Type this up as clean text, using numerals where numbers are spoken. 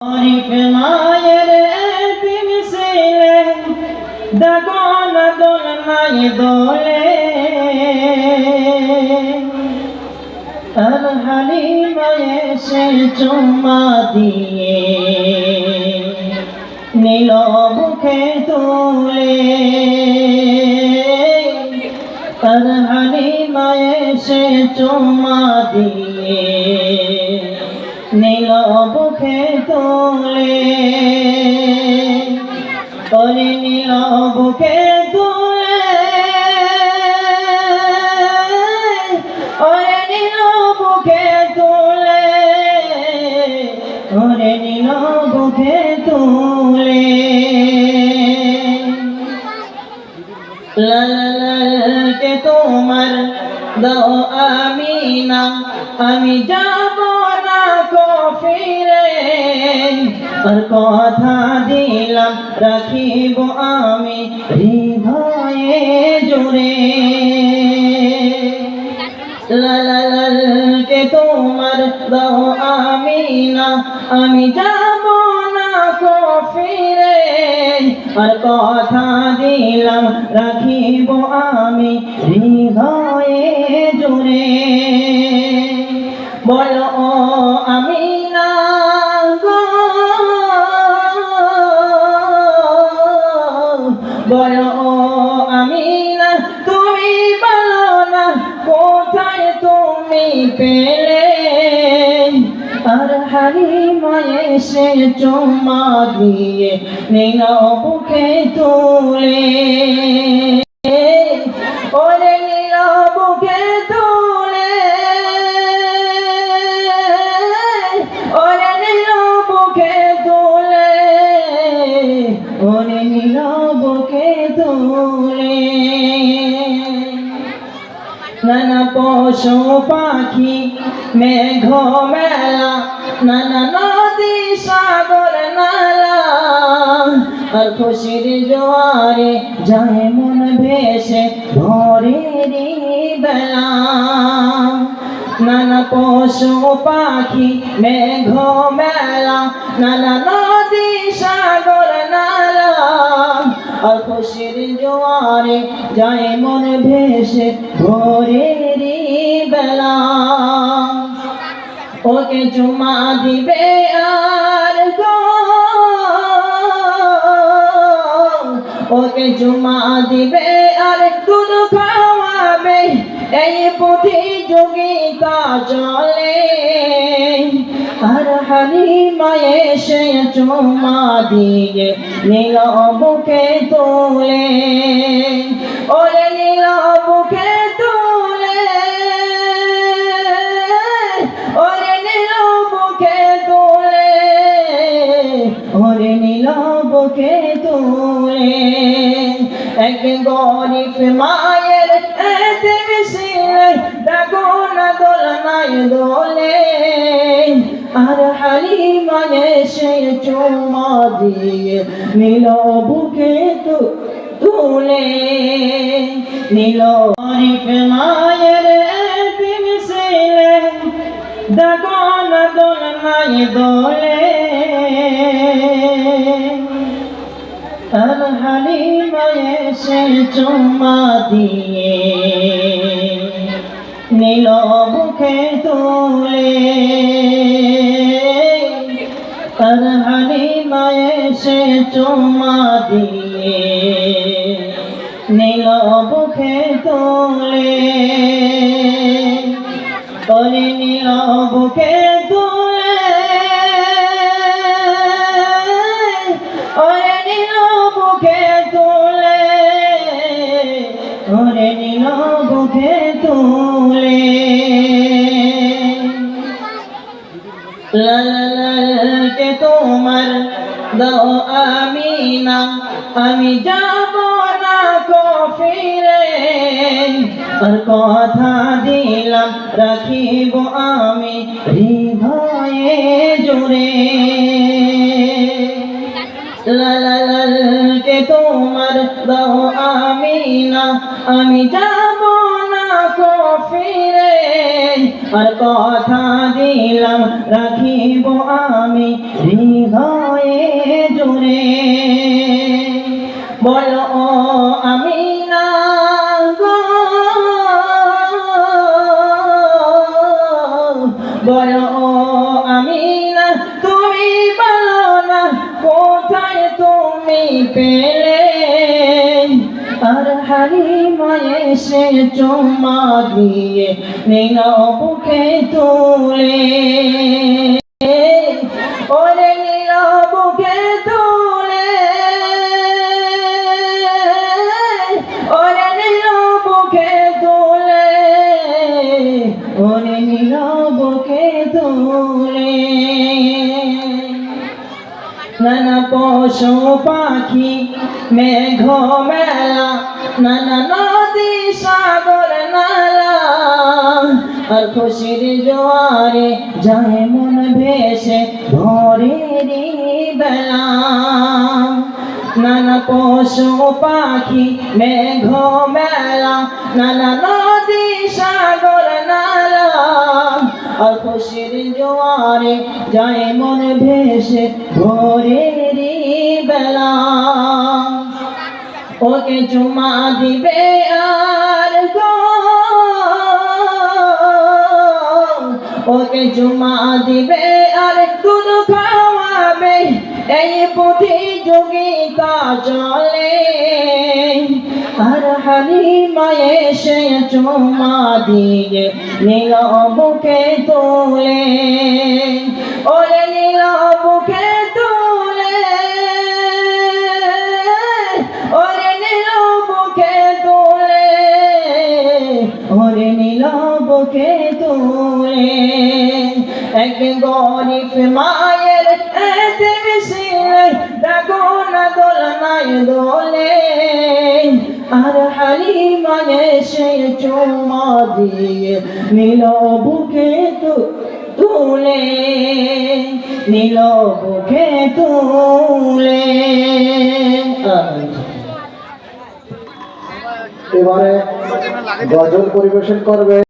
আরিফ মায়ের দিন ছিলে দাগন দোল নাই দোলে আর হালিমা এসে চুম্মা দিয়ে নীল বুকে তুলে আর হালিমা এসে চুম্মা দিয়ে নীল বুকে তুলে ওরে নীল বুকে তুলে ওরে নীল বুকে তুলে ওরে নীল বুকে তুলে লালকে তোমার দাও আমিনা আমি যাব না কফিরে আর কথা দিলাম রাখিব আমি হৃদয়ে জুড়ে লালকে তোমার দাও আমিনা আমি যাব না কফিরে আর কথা দিলাম রাখিব আমি হৃদয়ে জুড়ে বলো আমিনা গো বলো আমিনা তুমি বলো না কোথায় তুমি পেলে আর হালিমা এসে চুম্মা দিয়ে নীল বুকে তুলে ওরে নীল বুকে তুলে ওরে নীল বুকে তুলে ওরে নীল বুকে তুলে নানা পশু পাখি মেঘ মেলা নানা নদী সাগর নালা আর খুশির জোয়ারে যায় মন ভেসে ভোরের বেলা নানা পশু পাখি মেঘ মেলা নানা নদী সাগর নালা আর খুশির জোয়ারে যায় মন ভেসে ভোরের বেলা ওকে চুমা দিবে আর গো ওকে চুমা দিবে আর দুধ খাওয়াবে এই প্রতিযোগিতা চলে আর হালিমা এসে চুমা দিয়ে নীল বুকে তুলে ওরে নীল বুকে তুলে ওরে নীল বুকে তুলে ওরে নীল বুকে তুলে এক গরিব মায়ের এতিম ছিলে দাগন দোল নাই দোলে আর হালিমা এসে চুম্মা দিয়ে নীল বুকে তুলে নীল গরিব মায়ের এতিম ছিলে দাগন দোল নাই দোলে আর হালিমা এসে চুম্মা দিয়ে নীল বুকে তুলে আর হালিমা এসে চুম্মা দিয়ে নীল বুকে তুলে ওরে নীল বুকে তুলে ওরে নীল বুকে তুলে ওরে নীল বুকে তুলে লালকে তোমার দাও আমিনা আমি যাব না কফিরে আর কথা দিলাম রাখিব আমি হৃদয়ে জুড়ে লালকে তোমার দাও আমিনা আমি যাব না কফিরে আর কথা দিলাম রাখিব আমি হৃদয়ে জুড়ে। বলো আমিনা গো, বলো আমিনা তুমি বলো না কোথায় তুমি পেলে, আর হালিমা এসে চুমা দিয়ে নিল বুকে তুলে। ওরে নিল বুকে তুলে, ওরে নিল বুকে তুলে, ওরে নিল বুকে তুলে। নানা পশু পাখি মেঘ মেলা, নানা নদী সাগর নালা, আর খুশির জোয়ারে যায় মন ভেসে ভোরের বেলা। নানা পশু পাখি মেঘ মেলা, নানা নদী সাগর নালা, আর খুশির জোয়ারে যায় মন ভেসে ভোরের বেলা। ওকে চুমা দিবে আর গো, ওকে চুমা দিবে আর দুধ খাওয়াবে, এই প্রতিযোগিতা চলে। আর হালিমা এসে চুমা দিয়ে নিল বুকে তুলে, ওরে নিল বুকে তুলে, ওরে নিল বুকে তুলে, ওরে নিল বুকে তুলে। এক গরিব মায়ের এতে মিশিলে ডাকো না দোলনায় দোলে, আর হালিমা এসে চুমা দিয়ে নিল বুকে তুলে, নিল বুকে তুলে। এবারে গজল পরিবেশন করবে